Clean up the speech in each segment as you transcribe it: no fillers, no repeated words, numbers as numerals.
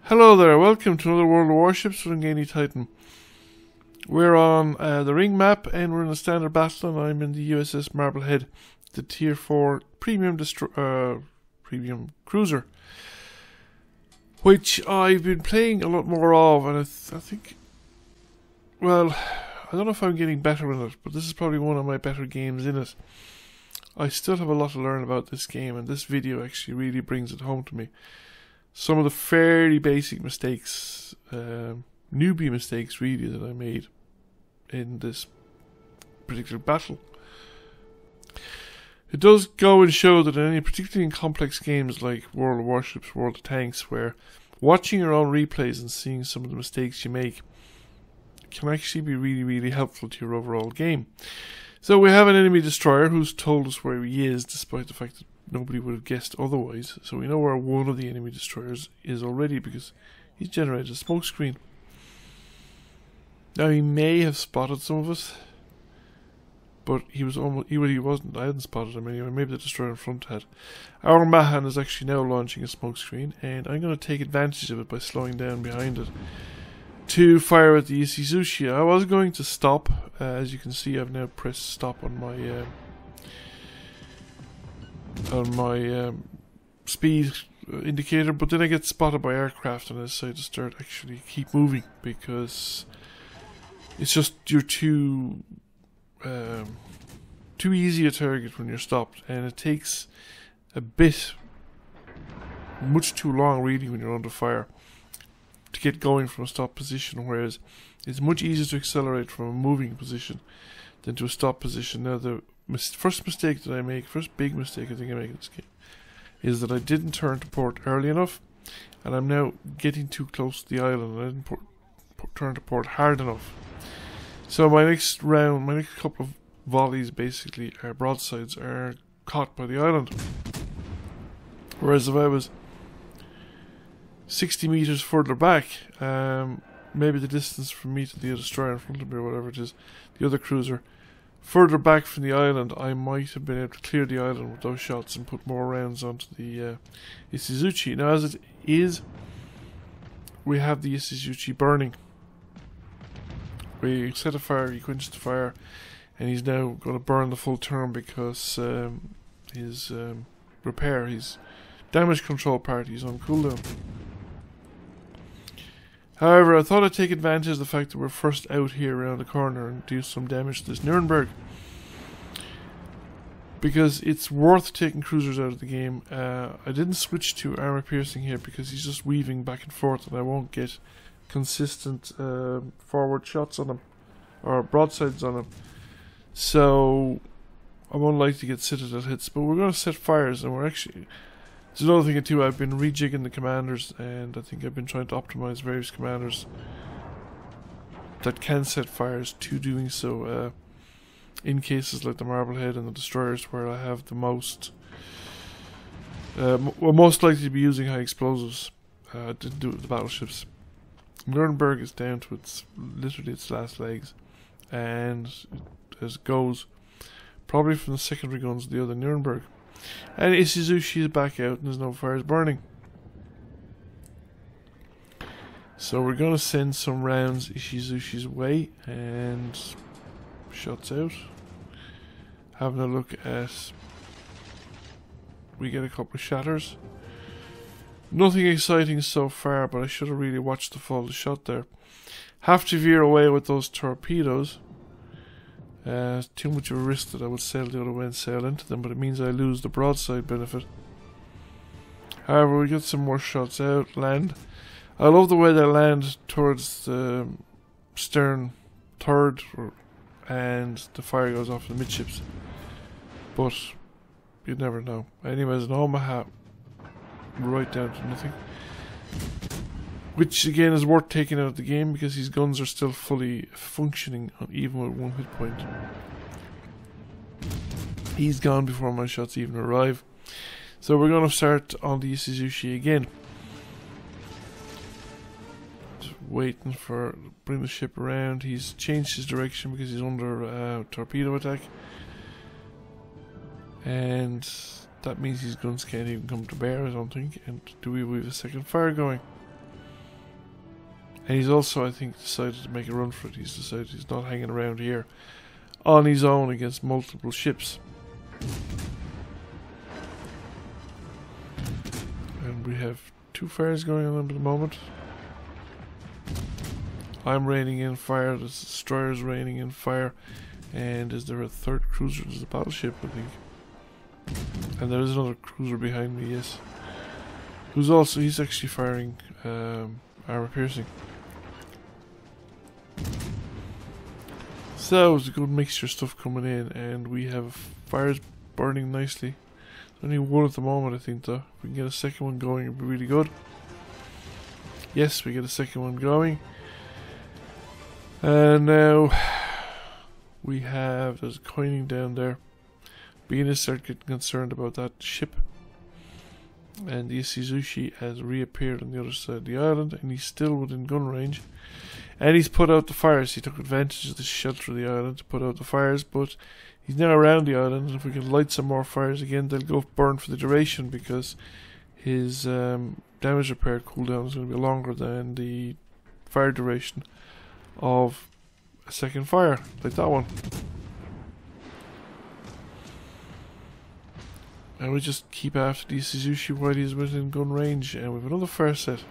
Hello there, welcome to another World of Warships from Gainy Titan. We're on the ring map and we're in a standard battle and I'm in the USS Marblehead, the tier 4 premium cruiser, which I've been playing a lot more of, and I think, well, I don't know if I'm getting better in it, but this is probably one of my better games in it. I still have a lot to learn about this game, and this video actually really brings it home to me. Some of the fairly basic mistakes, newbie mistakes really, that I made in this particular battle. It does go and show that in any, particularly in complex games like World of Warships, World of Tanks, where watching your own replays and seeing some of the mistakes you make can actually be really, really helpful to your overall game. So we have an enemy destroyer who's told us where he is, despite the fact that nobody would have guessed otherwise. So we know where one of the enemy destroyers is already because he's generated a smoke screen. Now he may have spotted some of us, but he wasn't. I hadn't spotted him anyway. Maybe the destroyer in front had. Our Mahan is actually now launching a smoke screen, and I'm going to take advantage of it by slowing down behind it to fire at the Ishizuchi. I was going to stop. As you can see, I've now pressed stop on my speed indicator, but then I get spotted by aircraft and I decide to keep moving because it's just you're too easy a target when you're stopped, and it takes much too long really when you're under fire to get going from a stop position, whereas it's much easier to accelerate from a moving position than to a stop position. Now the first big mistake I think I make in this game is that I didn't turn to port early enough, and I'm now getting too close to the island and I didn't turn to port hard enough. So my next couple of volleys, basically, broadsides, are caught by the island. Whereas if I was 60 meters further back, maybe the distance from me to the destroyer in front of me, or whatever it is, the other cruiser, further back from the island, I might have been able to clear the island with those shots and put more rounds onto the Ishizuchi. Now, as it is, we have the Ishizuchi burning. We set a fire, he quenched the fire, and he's now going to burn the full turn because his repair, his damage control party is on cooldown. However, I thought I'd take advantage of the fact that we're first out here around the corner and do some damage to this Nuremberg, because it's worth taking cruisers out of the game. I didn't switch to armor piercing here because he's just weaving back and forth and I won't get consistent forward shots on him or broadsides on him, so I won't like to get citadel hits. But we're going to set fires, and there's another thing too, I've been rejigging the commanders, and I think I've been trying to optimize various commanders that can set fires to doing so in cases like the Marblehead and the destroyers, where I have the most likely to be using high explosives. I didn't do it with the battleships. Nuremberg is down to literally its last legs, and as it goes, probably from the secondary guns of the other Nuremberg. And Ishizuchi is back out and there's no fires burning. So we're going to send some rounds Ishizuchi's way, and shots out. Having a look at, we get a couple of shatters. Nothing exciting so far, but I should have really watched the fall of the shot there. Have to veer away with those torpedoes. Too much of a risk that I would sail the other way and sail into them, but it means I lose the broadside benefit. However, we get some more shots out, land. I love the way they land towards the stern third, and the fire goes off the midships. But you'd never know. Anyways, an Omaha right down to nothing, which again is worth taking out of the game because his guns are still fully functioning even with 1 hit point. He's gone before my shots even arrive. So we're going to start on the Ishizuchi again. Just waiting for bring the ship around. He's changed his direction because he's under torpedo attack, and that means his guns can't even come to bear, I don't think. And do we have a second fire going? And he's also, I think, decided to make a run for it. He's decided he's not hanging around here on his own against multiple ships. And we have 2 fires going on at the moment. I'm raining in fire, the destroyer's raining in fire. And is there a 3rd cruiser? There's a battleship, I think. And there is another cruiser behind me, yes. He's actually firing armor piercing. So it's a good mixture of stuff coming in, and we have fires burning nicely. There's only one at the moment, I think, though. If we can get a second one going, it'd be really good. Yes, we get a second one going. And now we have, there's coining down there. Venus start getting concerned about that ship. And the Ishizushi has reappeared on the other side of the island, and he's still within gun range. And he's put out the fires. He took advantage of the shelter of the island to put out the fires, but he's now around the island, and if we can light some more fires again, they'll go burn for the duration, because his damage repair cooldown is going to be longer than the fire duration of a second fire, like that one. And we just keep after the Suzuki while he's within gun range, and we have another fire set. So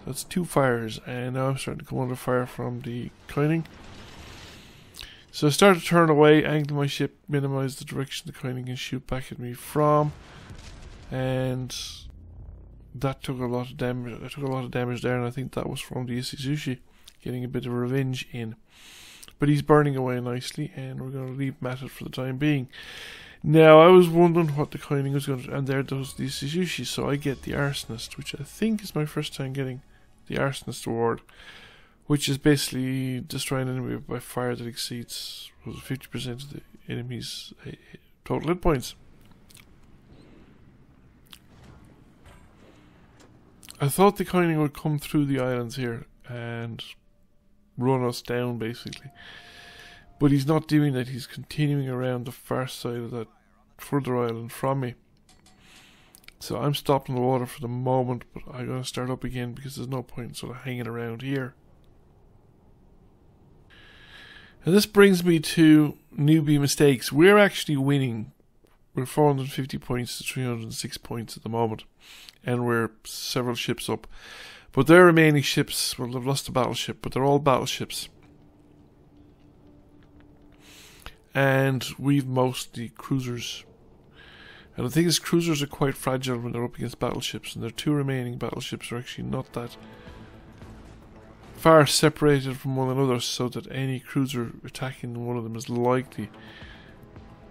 that's 2 fires, and now I'm starting to come under fire from the coining. So I start to turn away, angle my ship, minimize the direction the coining can shoot back at me from, and that took a lot of damage. I took a lot of damage there, and I think that was from the Ishizushi getting a bit of revenge in. But he's burning away nicely, and we're going to leave him at it for the time being. Now, I was wondering what the coining was going to do, and there does the Ishizushi, so I get the Arsonist, which I think is my first time getting the Arsonist award, which is basically destroying an enemy by fire that exceeds 50% of the enemy's total hit points. I thought the coining would come through the islands here and run us down, basically. But he's not doing that. He's continuing around the far side of that further island from me. So I'm stopping the water for the moment, but I'm going to start up again because there's no point in sort of hanging around here. And this brings me to newbie mistakes. We're actually winning. We're 450 points to 306 points at the moment. And we're several ships up. But their remaining ships, well, they've lost a battleship, but they're all battleships. And we've mostly cruisers. And the thing is, cruisers are quite fragile when they're up against battleships, and their 2 remaining battleships are actually not that far separated from one another, so that any cruiser attacking one of them is likely to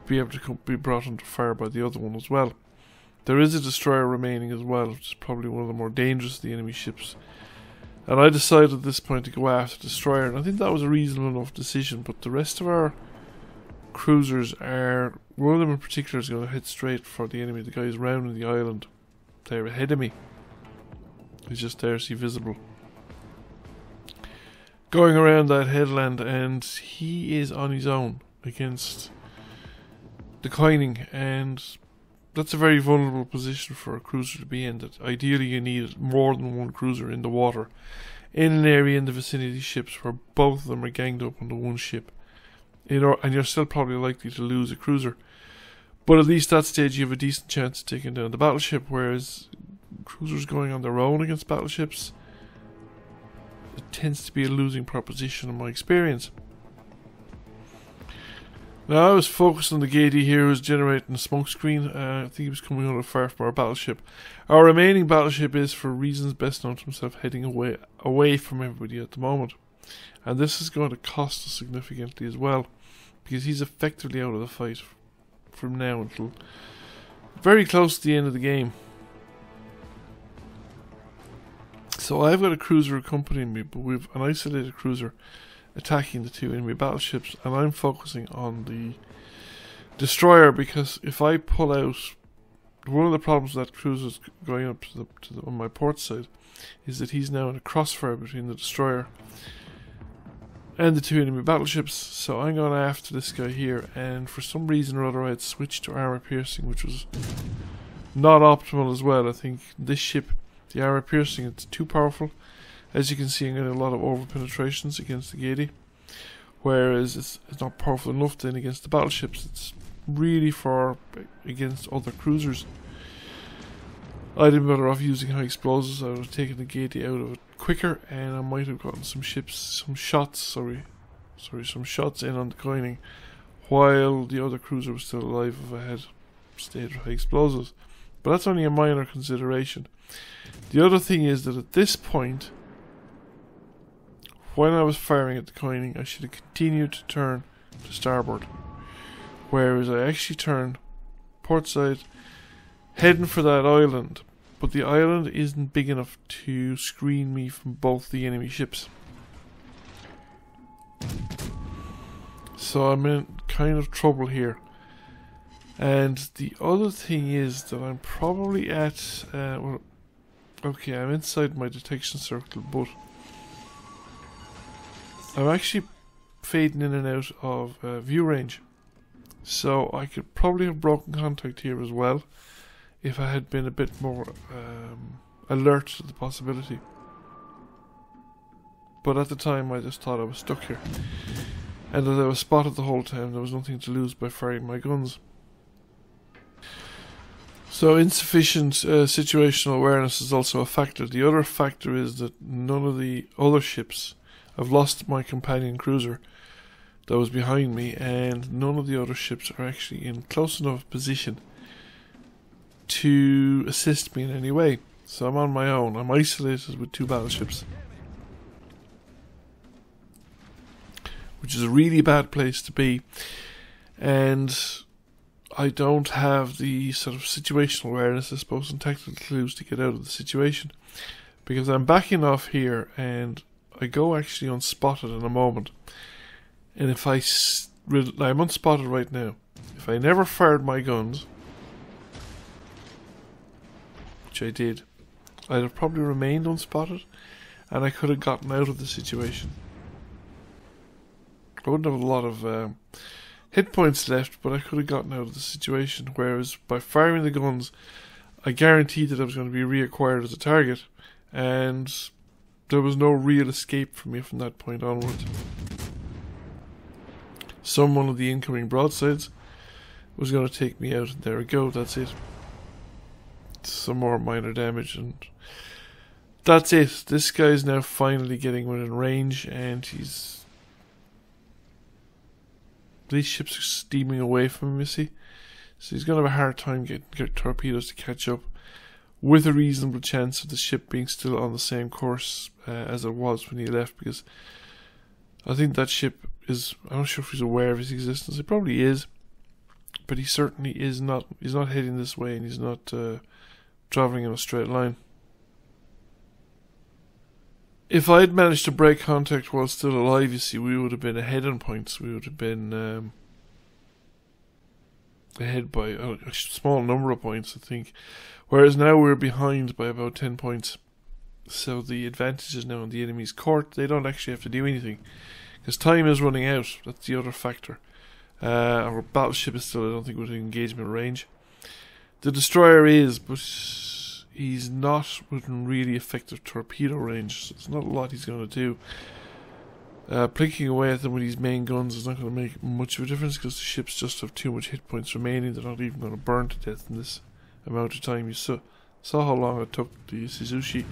be able to be brought under fire by the other one as well. There is a destroyer remaining as well, which is probably one of the more dangerous of the enemy ships. And I decided at this point to go after the destroyer, and I think that was a reasonable enough decision, but the rest of our cruisers are, one of them in particular is going to head straight for the enemy. The guys rounding the island, they're ahead of me. He's just there, see visible, going around that headland, and he is on his own against the coining, and that's a very vulnerable position for a cruiser to be in. That ideally you need more than one cruiser in the water in an area in the vicinity of ships where both of them are ganged up onto one ship. And you're still probably likely to lose a cruiser. But at least at that stage you have a decent chance of taking down the battleship, whereas cruisers going on their own against battleships, it tends to be a losing proposition in my experience. Now I was focused on the Gady here, who's generating a smoke screen. I think he was coming under fire from our battleship. Our remaining battleship is, for reasons best known to himself, heading away from everybody at the moment. And this is going to cost us significantly as well, because he's effectively out of the fight from now until very close to the end of the game. So I've got a cruiser accompanying me, but we've an isolated cruiser attacking the 2 enemy battleships, and I'm focusing on the destroyer, because if I pull out, one of the problems with that cruiser going up on my port side is that he's now in a crossfire between the destroyer and the 2 enemy battleships. So I'm going after this guy here, and for some reason or other I had switched to armor piercing, which was not optimal as well. I think this ship, the armor piercing, it's too powerful, As you can see, I'm getting a lot of over penetrations against the Gatey, whereas it's not powerful enough then against the battleships. It's really for against other cruisers. I'd been better off using high explosives. I would have taken the Gatey out of it quicker, and I might have gotten some shots in on the coining, while the other cruiser was still alive if I had stayed with high explosives. But that's only a minor consideration. The other thing is that at this point, when I was firing at the coining, I should have continued to turn to starboard, whereas I actually turned port side, heading for that island, but the island isn't big enough to screen me from both the enemy ships. So I'm in kind of trouble here. And the other thing is that I'm probably at, well, okay, I'm inside my detection circle, but I'm actually fading in and out of view range. So I could probably have broken contact here as well, if I had been a bit more alert to the possibility. But at the time I just thought I was stuck here. And as I was spotted the whole time, there was nothing to lose by firing my guns. So insufficient situational awareness is also a factor. The other factor is that none of the other ships, I've lost my companion cruiser that was behind me, and none of the other ships are actually in close enough position to assist me in any way. So I'm on my own. I'm isolated with 2 battleships, which is a really bad place to be, and I don't have the sort of situational awareness, I suppose, and tactical clues to get out of the situation, because I'm backing off here and I go actually unspotted in a moment. And if I'm unspotted right now, if I never fired my guns, which I did, I'd have probably remained unspotted and I could have gotten out of the situation. I wouldn't have a lot of hit points left, but I could have gotten out of the situation, whereas by firing the guns I guaranteed that I was going to be reacquired as a target, and there was no real escape for me from that point onwards. One of the incoming broadsides was going to take me out, and there we go, that's it. Some more minor damage, and that's it. This guy's now finally getting within range, and these ships are steaming away from him, you see. So he's going to have a hard time getting torpedoes to catch up, with a reasonable chance of the ship being still on the same course as it was when he left, because I think that ship is, I'm not sure if he's aware of his existence. He probably is, but he certainly is not. He's not heading this way, and he's not travelling in a straight line. If I had managed to break contact while still alive, you see, we would have been ahead on points. We would have been ahead by a small number of points, I think. Whereas now we're behind by about 10 points. So the advantage is now in the enemy's court. They don't actually have to do anything, because time is running out. That's the other factor. Our battleship is still, I don't think, within engagement range. The destroyer is, but he's not within really effective torpedo range, so there's not a lot he's going to do. Plinking away at them with his main guns is not going to make much of a difference, because the ships just have too much hit points remaining. They're not even going to burn to death in this amount of time. You saw how long it took the Suzuki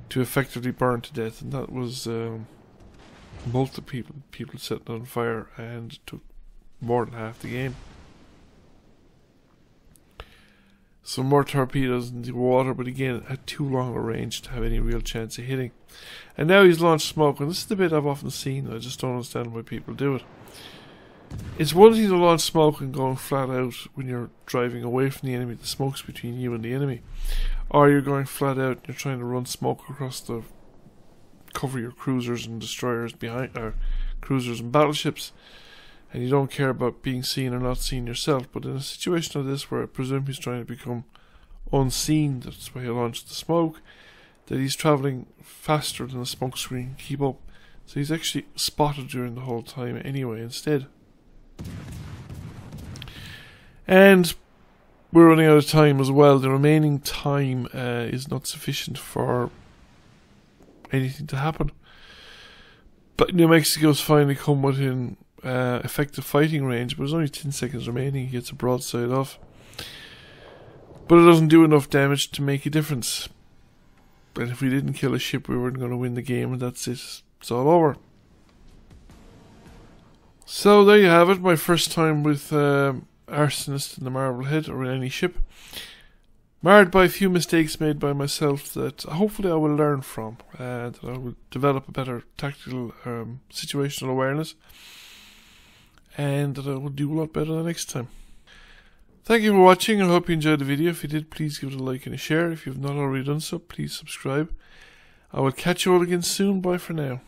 to effectively burn to death, and that was multiple people setting on fire, and it took more than half the game. Some more torpedoes in the water, but again at too long a range to have any real chance of hitting. And now he's launched smoke, and this is the bit I've often seen. I just don't understand why people do it. It's one thing to launch smoke and going flat out when you're driving away from the enemy. The smoke's between you and the enemy. Or you're going flat out and you're trying to run smoke across the cover your cruisers and destroyers behind, or cruisers and battleships, and you don't care about being seen or not seen yourself. But in a situation like this, where I presume he's trying to become unseen, that's why he launched the smoke, that he's travelling faster than the smoke screen can keep up. So he's actually spotted during the whole time anyway instead. And we're running out of time as well. The remaining time is not sufficient for anything to happen. But New Mexico's finally come within effective fighting range, but there's only 10 seconds remaining. He gets a broadside off. But it doesn't do enough damage to make a difference. And if we didn't kill a ship, we weren't going to win the game, and that's it. It's all over. So there you have it, my first time with Arsonist in the Marblehead, or in any ship. Marred by a few mistakes made by myself that hopefully I will learn from, that I will develop a better tactical situational awareness, and that I will do a lot better the next time. Thank you for watching. I hope you enjoyed the video. If you did, please give it a like and a share. If you have not already done so, please subscribe. I will catch you all again soon. Bye for now.